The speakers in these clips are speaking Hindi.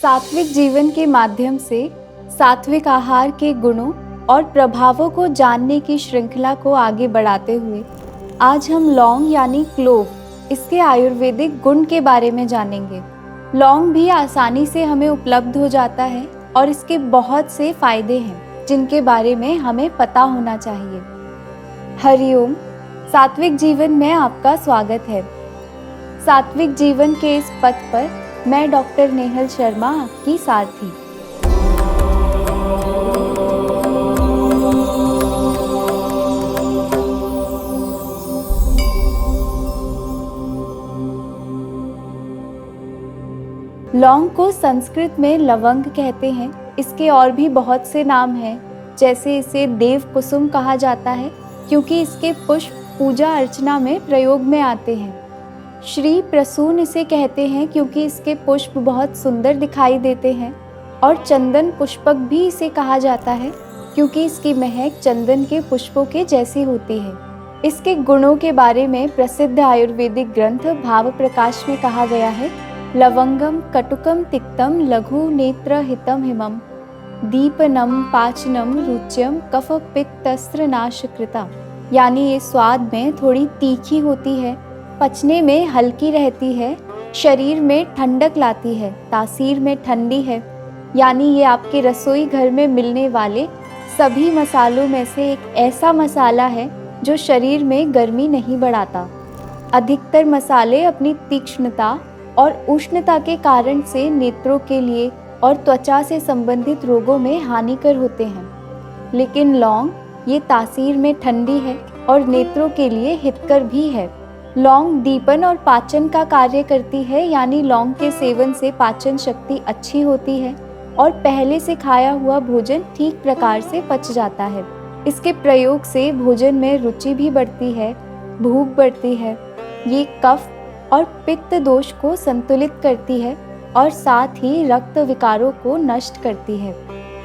सात्विक जीवन के माध्यम से सात्विक आहार के गुणों और प्रभावों को जानने की श्रृंखला को आगे बढ़ाते हुए आज हम लौंग यानी क्लोव इसके आयुर्वेदिक गुण के बारे में जानेंगे। लौंग भी आसानी से हमें उपलब्ध हो जाता है और इसके बहुत से फायदे हैं जिनके बारे में हमें पता होना चाहिए। हरिओम, सात्विक जीवन में आपका स्वागत है। सात्विक जीवन के इस पथ पर मैं डॉक्टर नेहल शर्मा आपकी सारथी। लौंग को संस्कृत में लवंग कहते हैं। इसके और भी बहुत से नाम हैं, जैसे इसे देव कुसुम कहा जाता है क्योंकि इसके पुष्प पूजा अर्चना में प्रयोग में आते हैं। श्री प्रसून इसे कहते हैं क्योंकि इसके पुष्प बहुत सुंदर दिखाई देते हैं, और चंदन पुष्पक भी इसे कहा जाता है क्योंकि इसकी महक चंदन के पुष्पों के जैसी होती है। इसके गुणों के बारे में प्रसिद्ध आयुर्वेदिक ग्रंथ भाव प्रकाश में कहा गया है, लवंगम कटुकम तिक्तम लघु नेत्र हितम हिमम दीपनम पाचनम रुच्यम कफ पित्तस्त्र नाशकृता। यानी ये स्वाद में थोड़ी तीखी होती है, पचने में हल्की रहती है, शरीर में ठंडक लाती है, तासीर में ठंडी है। यानी ये आपके रसोई घर में मिलने वाले सभी मसालों में से एक ऐसा मसाला है जो शरीर में गर्मी नहीं बढ़ाता। अधिकतर मसाले अपनी तीक्ष्णता और उष्णता के कारण से नेत्रों के लिए और त्वचा से संबंधित रोगों में हानिकर होते हैं, लेकिन लौंग ये तासीर में ठंडी है और नेत्रों के लिए हितकर भी है। लौंग दीपन और पाचन का कार्य करती है, यानी लौंग के सेवन से पाचन शक्ति अच्छी होती है और पहले से खाया हुआ भोजन ठीक प्रकार से पच जाता है। इसके प्रयोग से भोजन में रुचि भी बढ़ती है, भूख बढ़ती है। ये कफ और पित्त दोष को संतुलित करती है और साथ ही रक्त विकारों को नष्ट करती है।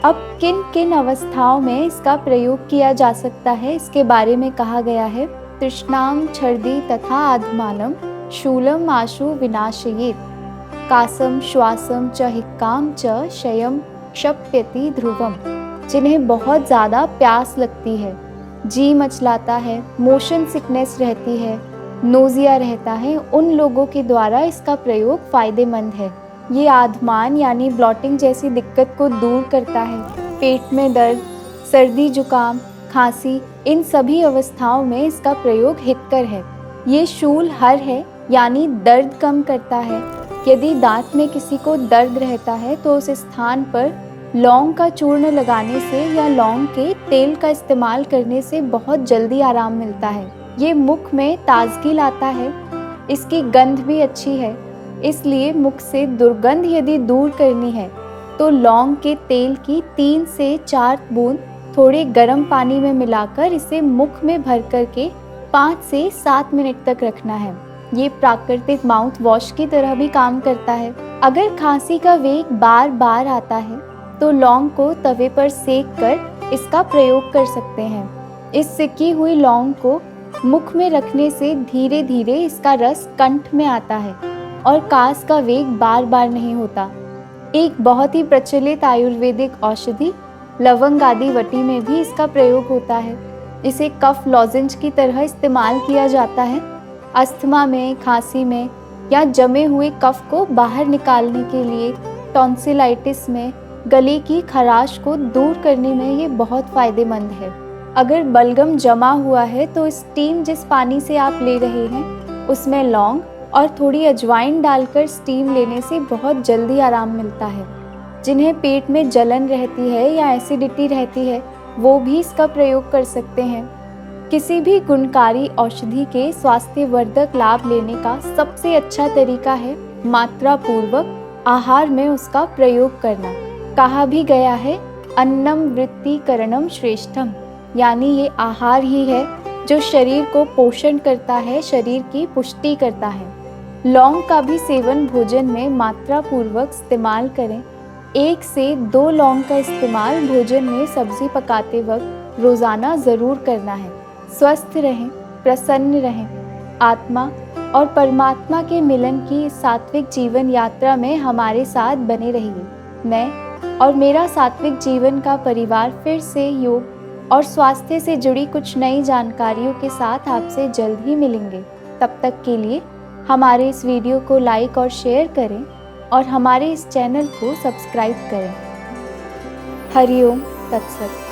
अब किन किन अवस्थाओं में इसका प्रयोग किया जा सकता है, इसके बारे में कहा गया है। तृष्णाम छर्दी तथा आधमानम शूलम आशु विनाशयेत कासम श्वासम च हिक्काम च शयम क्षप्यति ध्रुवम। जिन्हें बहुत ज़्यादा प्यास लगती है, जी मचलाता है, मोशन सिकनेस रहती है, नोजिया रहता है, उन लोगों के द्वारा इसका प्रयोग फायदेमंद है। ये आधमान यानी ब्लॉटिंग जैसी दिक्कत को दूर करता है। पेट में दर्द, सर्दी जुकाम, खांसी, इन सभी अवस्थाओं में इसका प्रयोग हितकर है। ये शूल हर है, यानी दर्द कम करता है। यदि दांत में किसी को दर्द रहता है तो उस स्थान पर लौंग का चूर्ण लगाने से या लौंग के तेल का इस्तेमाल करने से बहुत जल्दी आराम मिलता है। ये मुख में ताजगी लाता है। इसकी गंध भी अच्छी है, इसलिए मुख से दुर्गंध यदि दूर करनी है तो लौंग के तेल की 3 से 4 बूंद थोड़े गर्म पानी में मिलाकर इसे मुख में भर करके 5 से 7 मिनट तक रखना है। ये प्राकृतिक माउथ वॉश की तरह भी काम करता है। अगर खांसी का वेग बार बार आता है तो लौंग को तवे पर सेक कर इसका प्रयोग कर सकते हैं। इस सिकी हुई लौंग को मुख में रखने से धीरे धीरे इसका रस कंठ में आता है और कास का वेग बार बार नहीं होता। एक बहुत ही प्रचलित आयुर्वेदिक औषधि लवंग आदि वटी में भी इसका प्रयोग होता है। इसे कफ लॉजेंज की तरह इस्तेमाल किया जाता है। अस्थमा में, खांसी में या जमे हुए कफ को बाहर निकालने के लिए, टॉन्सिलाइटिस में, गले की खराश को दूर करने में ये बहुत फायदेमंद है। अगर बलगम जमा हुआ है तो स्टीम जिस पानी से आप ले रहे हैं उसमें लौंग और थोड़ी अजवाइन डालकर स्टीम लेने से बहुत जल्दी आराम मिलता है। जिन्हें पेट में जलन रहती है या एसिडिटी रहती है वो भी इसका प्रयोग कर सकते हैं। किसी भी गुणकारी औषधि के स्वास्थ्यवर्धक लाभ लेने का सबसे अच्छा तरीका है मात्रा पूर्वक आहार में उसका प्रयोग करना। कहा भी गया है, अन्नम वृत्तिकरणम श्रेष्ठम, यानी ये आहार ही है जो शरीर को पोषण करता है, शरीर की पुष्टि करता है। लौंग का भी सेवन भोजन में मात्रा पूर्वक इस्तेमाल करें। 1 से 2 लौंग का इस्तेमाल भोजन में सब्जी पकाते वक्त रोज़ाना ज़रूर करना है। स्वस्थ रहें, प्रसन्न रहें, आत्मा और परमात्मा के मिलन की इस सात्विक जीवन यात्रा में हमारे साथ बने रहिए। मैं और मेरा सात्विक जीवन का परिवार फिर से योग और स्वास्थ्य से जुड़ी कुछ नई जानकारियों के साथ आपसे जल्द ही मिलेंगे। तब तक के लिए हमारे इस वीडियो को लाइक और शेयर करें और हमारे इस चैनल को सब्सक्राइब करें। हरि ओम तत्सत।